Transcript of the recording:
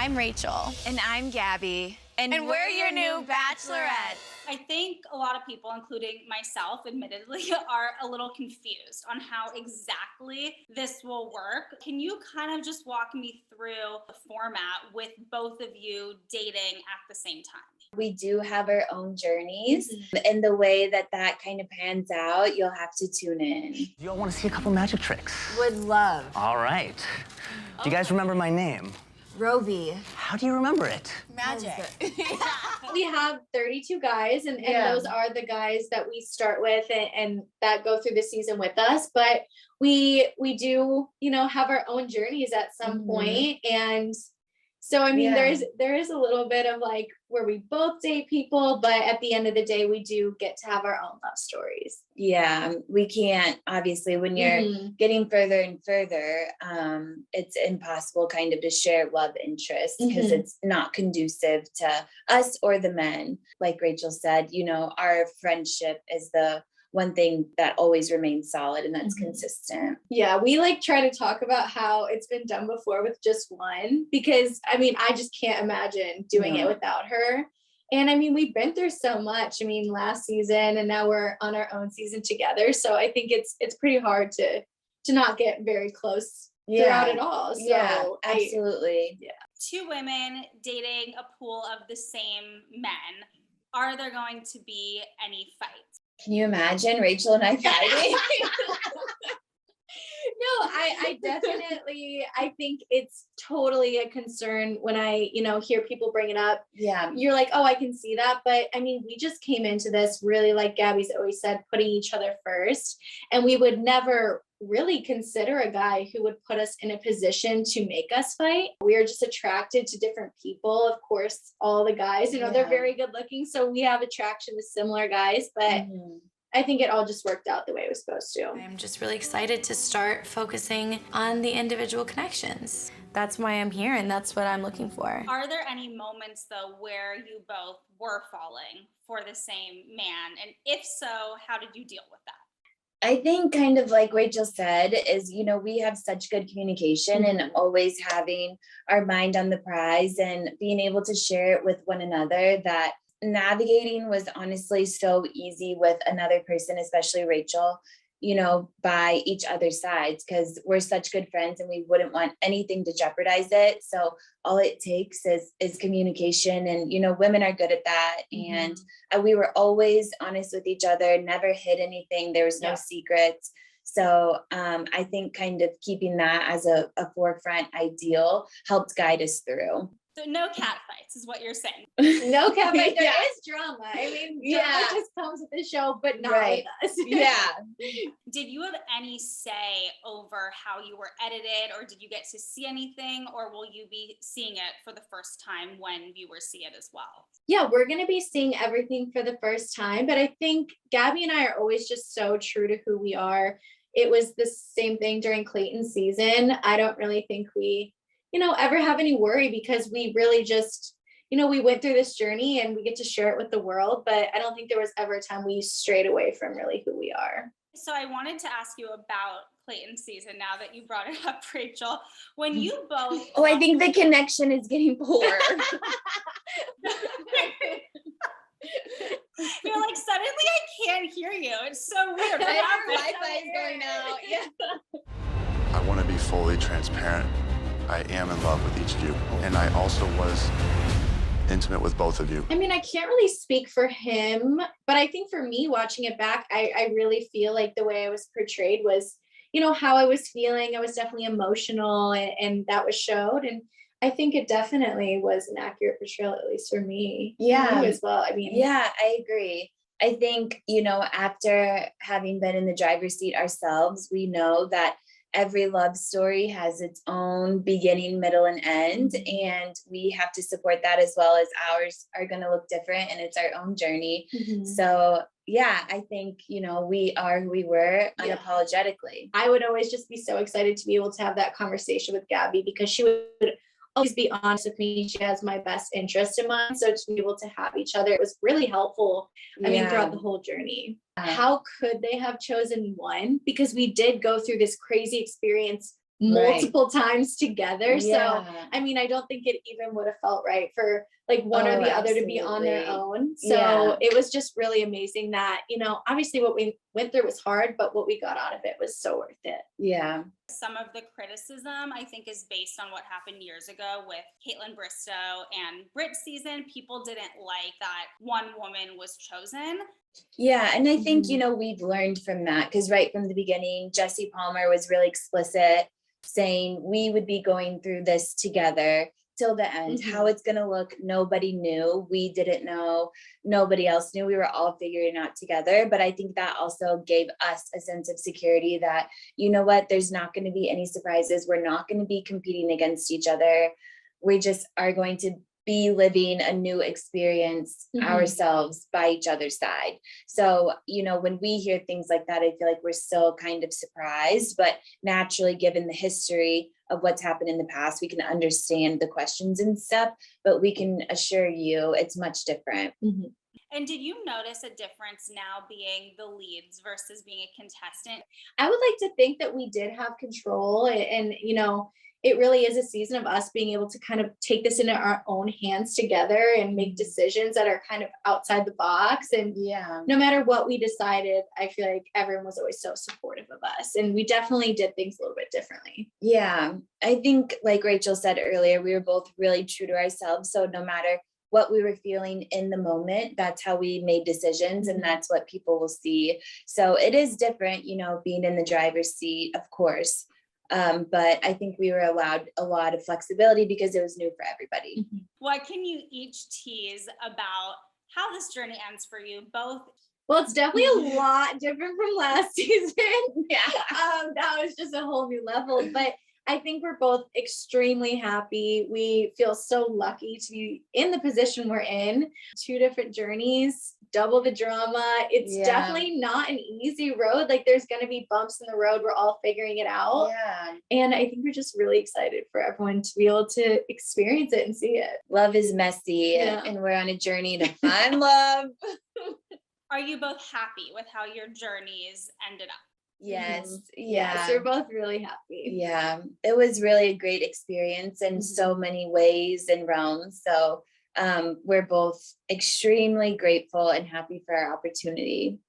I'm Rachel. And I'm Gabby. And we're your new Bachelorette. I think a lot of people, including myself, admittedly, are a little confused on how exactly this will work. Can you kind of just walk me through the format with both of you dating at the same time? We do have our own journeys, and the way that kind of pans out, you'll have to tune in. Do you all want to see a couple magic tricks? Would love. All right. Do you guys remember my name? Roby. How do you remember it? Magic. We have 32 guys, and those are the guys that we start with and that go through the season with us. But we do, have our own journeys at some point. And so, I mean, there is a little bit of like where we both date people, but at the end of the day, we do get to have our own love stories. Yeah, we can't, obviously, when you're getting further and further, it's impossible kind of to share love interests because it's not conducive to us or the men. Like Rachel said, our friendship is the one thing that always remains solid, and that's consistent. Yeah, we try to talk about how it's been done before with just one, because I mean, I just can't imagine doing it without her. And I mean, we've been through so much. I mean, last season, and now we're on our own season together. So I think it's pretty hard to not get very close throughout it all. So absolutely. Two women dating a pool of the same men. Are there going to be any fights? Can you imagine Rachel and I fighting? No, I definitely, I think it's totally a concern when I, hear people bring it up. Yeah. You're like, oh, I can see that. But I mean, we just came into this really, like Gabby's always said, putting each other first. And we would never really consider a guy who would put us in a position to make us fight. We are just attracted to different people. Of course, all the guys, they're very good looking. So we have attraction to similar guys, but I think it all just worked out the way it was supposed to. I'm just really excited to start focusing on the individual connections. That's why I'm here, and that's what I'm looking for. Are there any moments, though, where you both were falling for the same man? And if so, how did you deal with that? I think kind of like Rachel said is, we have such good communication and always having our mind on the prize and being able to share it with one another, that navigating was honestly so easy with another person, especially Rachel, by each other's sides, because we're such good friends and we wouldn't want anything to jeopardize it. So all it takes is communication, and women are good at that. And we were always honest with each other, never hid anything. There was no secrets. So I think kind of keeping that as a forefront ideal helped guide us through. So no cat fights is what you're saying. No cat fight. There is drama. I mean, drama just comes with the show, but not with us. Did you have any say over how you were edited, or did you get to see anything, or will you be seeing it for the first time when viewers see it as well? Yeah, we're going to be seeing everything for the first time, but I think Gabby and I are always just so true to who we are. It was the same thing during Clayton's season. I don't really think we ever have any worry, because we really just, we went through this journey and we get to share it with the world. But I don't think there was ever a time we strayed away from really who we are. So I wanted to ask you about Clayton's season now that you brought it up, Rachel. When you both... Oh, I think the connection is getting poor. You're like, suddenly I can't hear you. It's so weird. Wi-Fi is going out. Yeah. I want to be fully transparent. I am in love with each of you, and I also was intimate with both of you. I mean, I can't really speak for him, but I think for me watching it back, I really feel like the way I was portrayed was, how I was feeling. I was definitely emotional, and that was showed. And I think it definitely was an accurate portrayal, at least for me. Yeah. You as well. I mean, yeah, I agree. I think, after having been in the driver's seat ourselves, we know that every love story has its own beginning, middle, and end. And we have to support that, as well as ours are going to look different, and it's our own journey. So yeah, I think, we are who we were unapologetically. I would always just be so excited to be able to have that conversation with Gabby, because she would always be honest with me. She has my best interest in mind. So to be able to have each other, it was really helpful. I mean, throughout the whole journey. How could they have chosen one? Because we did go through this crazy experience multiple times together. So, Yeah. I mean, I don't think it even would have felt right for like one or Oh, the other to be on their absolutely. own. So Yeah. it was just really amazing that, you know, obviously what we went through was hard, but what we got out of it was so worth it. Yeah. Some of the criticism, I think, is based on what happened years ago with Caitlin Bristow and Brit season. People didn't like that one woman was chosen. Yeah. And I think, you know, we've learned from that because right from the beginning, Jesse Palmer was really explicit saying we would be going through this together till the end. How it's going to look, nobody knew. We didn't know. Nobody else knew. We were all figuring it out together. But I think that also gave us a sense of security that, you know what, there's not going to be any surprises. We're not going to be competing against each other. We just are going to be living a new experience ourselves by each other's side. So, you know, when we hear things like that, I feel like we're still kind of surprised, but naturally, given the history of what's happened in the past, we can understand the questions and stuff, but we can assure you it's much different. And did you notice a difference now being the leads versus being a contestant? I would like to think that we did have control and you know, it really is a season of us being able to kind of take this into our own hands together and make decisions that are kind of outside the box. And Yeah. no matter what we decided, I feel like everyone was always so supportive of us. And we definitely did things a little bit differently. Yeah. I think, like Rachel said earlier, we were both really true to ourselves. So no matter what we were feeling in the moment, that's how we made decisions and that's what people will see. So it is different, you know, being in the driver's seat, of course. But I think we were allowed a lot of flexibility because it was new for everybody. What can you each tease about how this journey ends for you both? Well, it's definitely a lot different from last season. That was just a whole new level. But I think we're both extremely happy. We feel so lucky to be in the position we're in. 2 different journeys, double the drama. It's definitely not an easy road. Like there's going to be bumps in the road. We're all figuring it out. Yeah. And I think we're just really excited for everyone to be able to experience it and see it. Love is messy and we're on a journey to find love. Are you both happy with how your journeys ended up? Yes. Yes, we're both really happy. Yeah. It was really a great experience in so many ways and realms. So we're both extremely grateful and happy for our opportunity.